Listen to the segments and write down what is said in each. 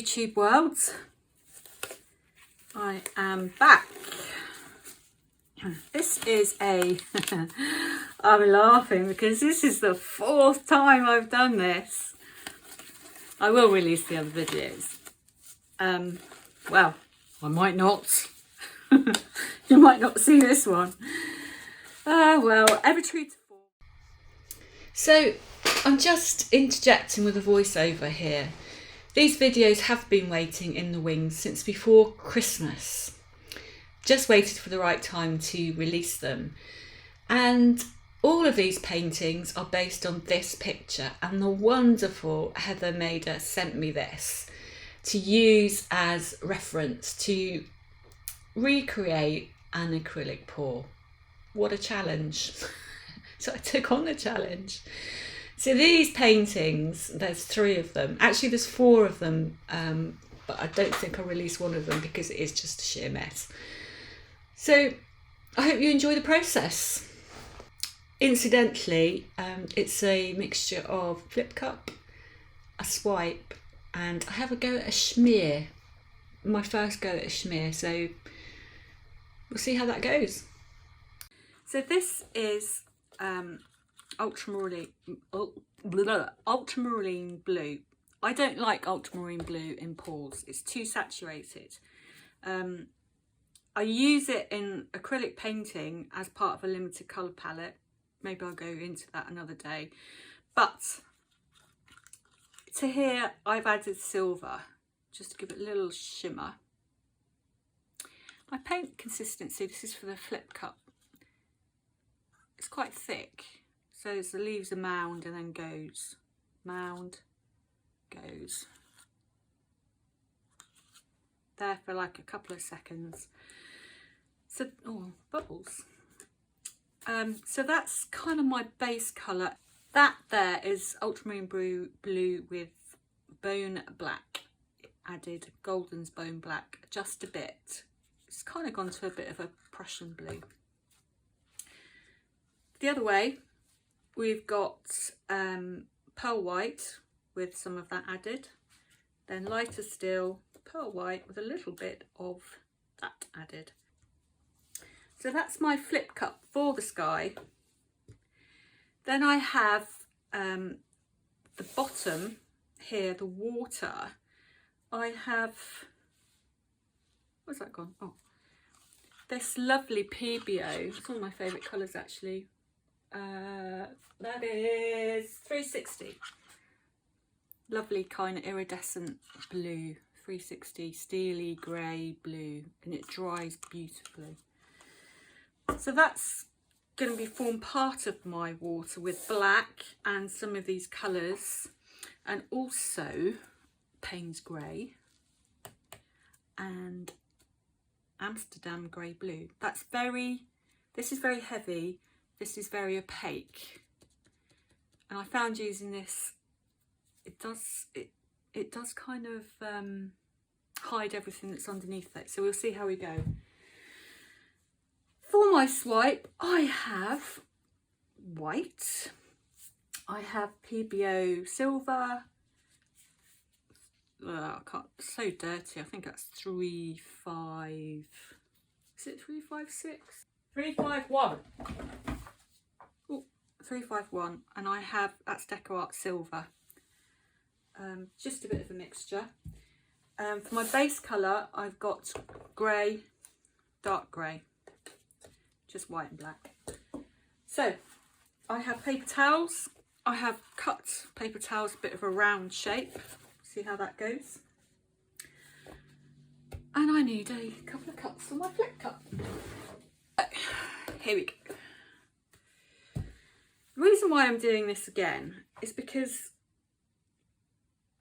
YouTube world, I am back. This is a I'm laughing because this is the 4th time I've done this. I will release the other videos. Well, I might not. You might not see this one. Well, every true to form. So I'm just interjecting with a voiceover here. These videos have been waiting in the wings since before Christmas. Just waited for the right time to release them. And all of these paintings are based on this picture, and the wonderful Heather Mader sent me this to use as reference to recreate an acrylic pour. What a challenge. So I took on the challenge. So these paintings, there's 3 of them. Actually, there's 4 of them, but I don't think I'll release one of them because it is just a sheer mess. So I hope you enjoy the process. Incidentally, it's a mixture of flip cup, a swipe, and I have a go at a schmear. My first go at a schmear, so we'll see how that goes. So this is ultramarine blue. I don't like ultramarine blue in pours. It's too saturated. I use it in acrylic painting as part of a limited colour palette. Maybe I'll go into that another day. But to here I've added silver just to give it a little shimmer. My paint consistency, this is for the flip cup. It's quite thick. So the leaves a mound and then goes. Mound, goes. There for like a couple of seconds. So, oh, bubbles. So that's kind of my base colour. That there is ultramarine blue with bone black. Added Golden's bone black just a bit. It's kind of gone to a bit of a Prussian blue. The other way, we've got pearl white with some of that added. Then lighter still, pearl white with a little bit of that added. So that's my flip cup for the sky. Then I have the bottom here, the water. I have, where's that gone? Oh, this lovely PBO. It's one of my favourite colours actually. That is 360. Lovely kind of iridescent blue. 360 steely grey blue, and it dries beautifully. So that's going to be form part of my water with black and some of these colours, and also Payne's grey and Amsterdam grey blue. This is very heavy, this is very opaque, and I found using this, it does kind of hide everything that's underneath it. So we'll see how we go. For my swipe, I have white, I have PBO silver, I can't, so dirty, I think that's 3.5, is it 3.56? 351. Oh, 351, and I have, that's Deco Art silver. Just a bit of a mixture. For my base colour, I've got grey, dark grey. Just white and black. So I have paper towels. I have cut paper towels a bit of a round shape. See how that goes. And I need a couple of cups for my flip cup. Here we go. The reason why I'm doing this again is because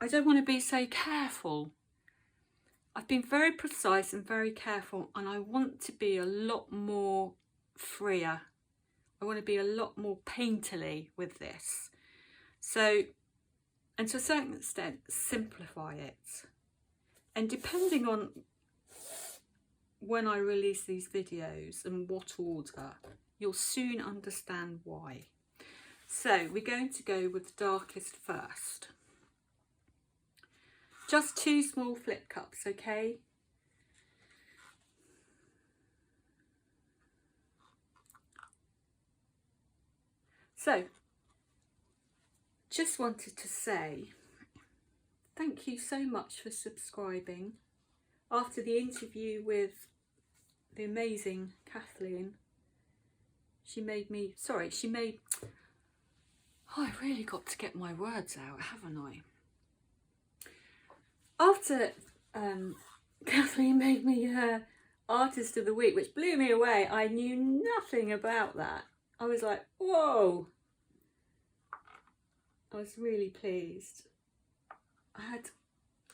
I don't want to be so careful. I've been very precise and very careful, and I want to be a lot more freer. I want to be a lot more painterly with this. So, and to a certain extent, simplify it. And depending on when I release these videos and what order, you'll soon understand why. So we're going to go with the darkest first. Just 2 small flip cups, okay? So, just wanted to say thank you so much for subscribing. After the interview with the amazing Kathleen, I really got to get my words out, haven't I? After Kathleen made me her Artist of the Week, which blew me away, I knew nothing about that. I was like, whoa. I was really pleased. I had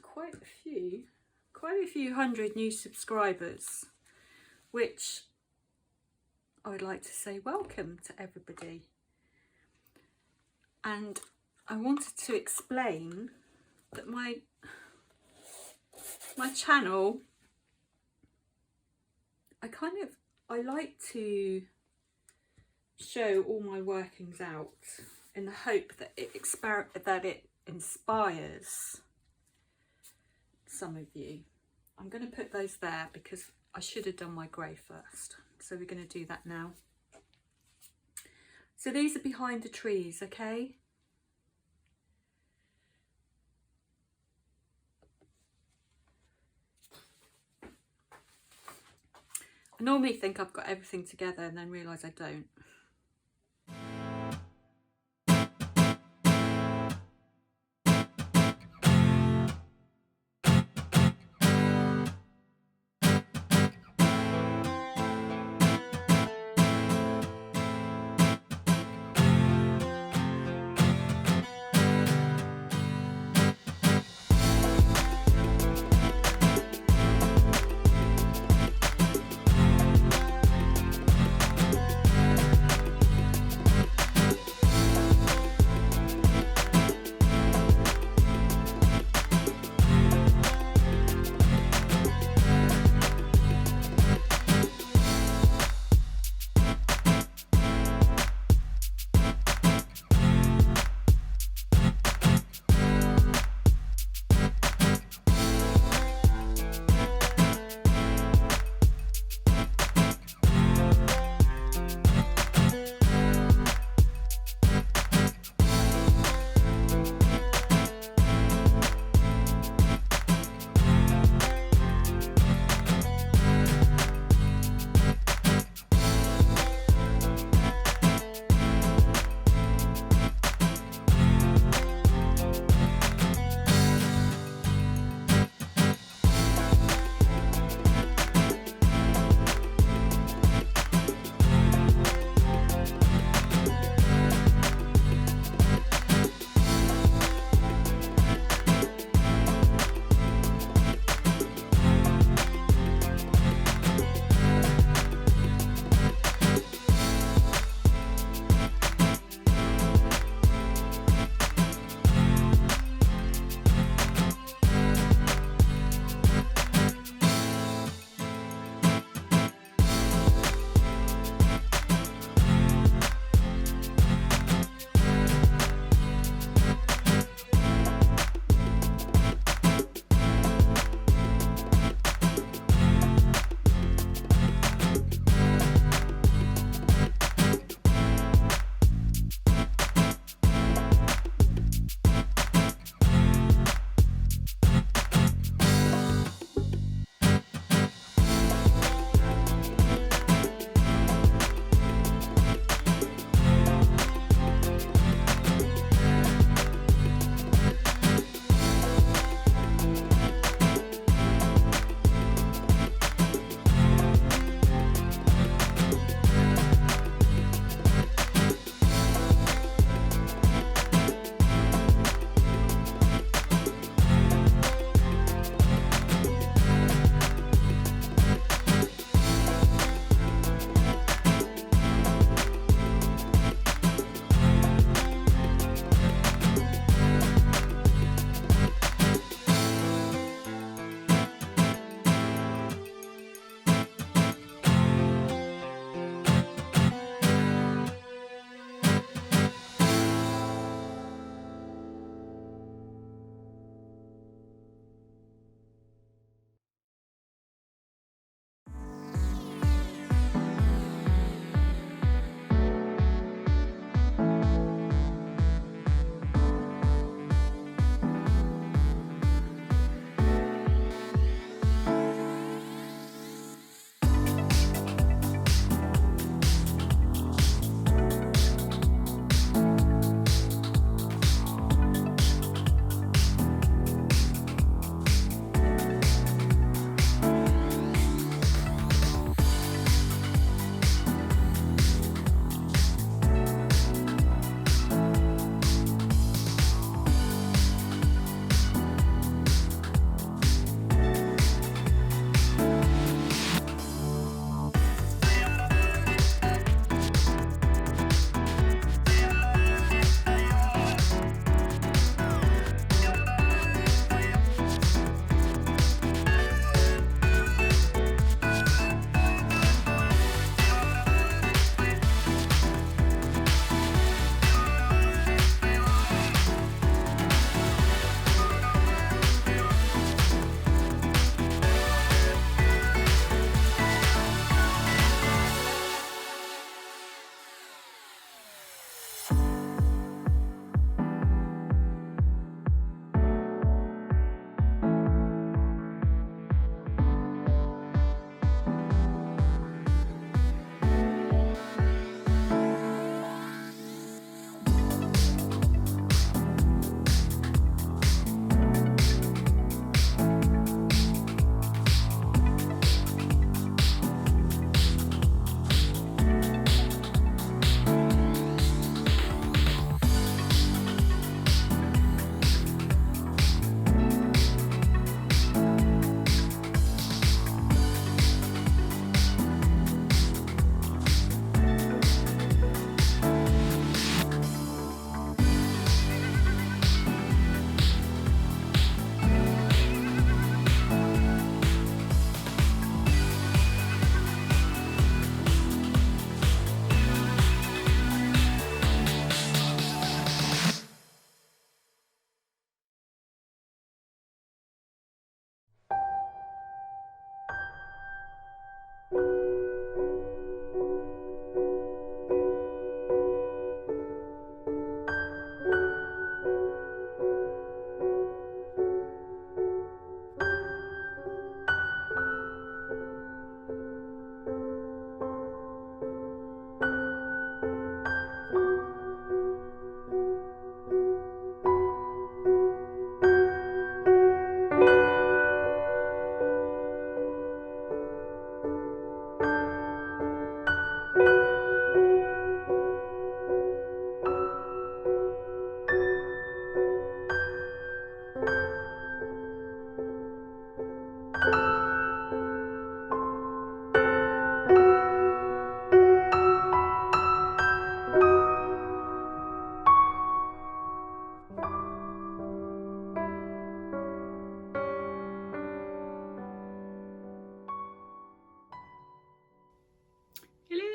quite a few hundred new subscribers, which I would like to say welcome to everybody. And I wanted to explain that my channel, I like to show all my workings out in the hope that it inspires some of you. I'm going to put those there because I should have done my grey first. So we're going to do that now. So these are behind the trees, okay? I normally think I've got everything together and then realise I don't.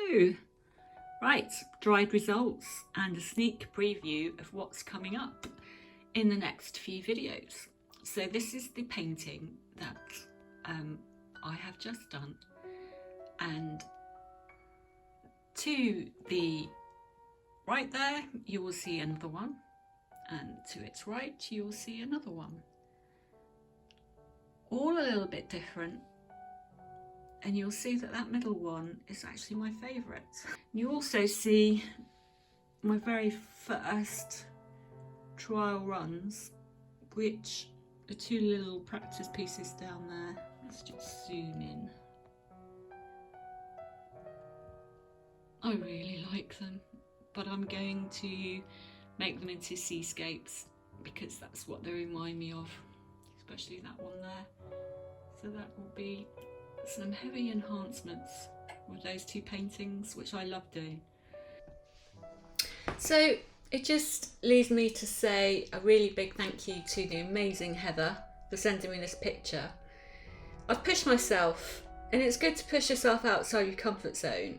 go. Right, dried results and a sneak preview of what's coming up in the next few videos. So this is the painting that I have just done, and to the right there you will see another one, and to its right you will see another one, all a little bit different, and you'll see that that middle one is actually my favourite. You also see my very first trial runs, which are two little practice pieces down there. Let's just zoom in. I really like them, but I'm going to make them into seascapes because that's what they remind me of, especially that one there. So that will be some heavy enhancements with those two paintings, which I love doing. So it just leaves me to say a really big thank you to the amazing Heather for sending me this picture. I've pushed myself, and it's good to push yourself outside your comfort zone,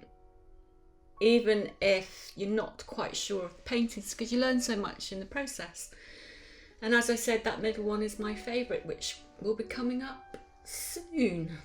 even if you're not quite sure of the paintings, because you learn so much in the process. And as I said, that middle one is my favourite, which will be coming up soon.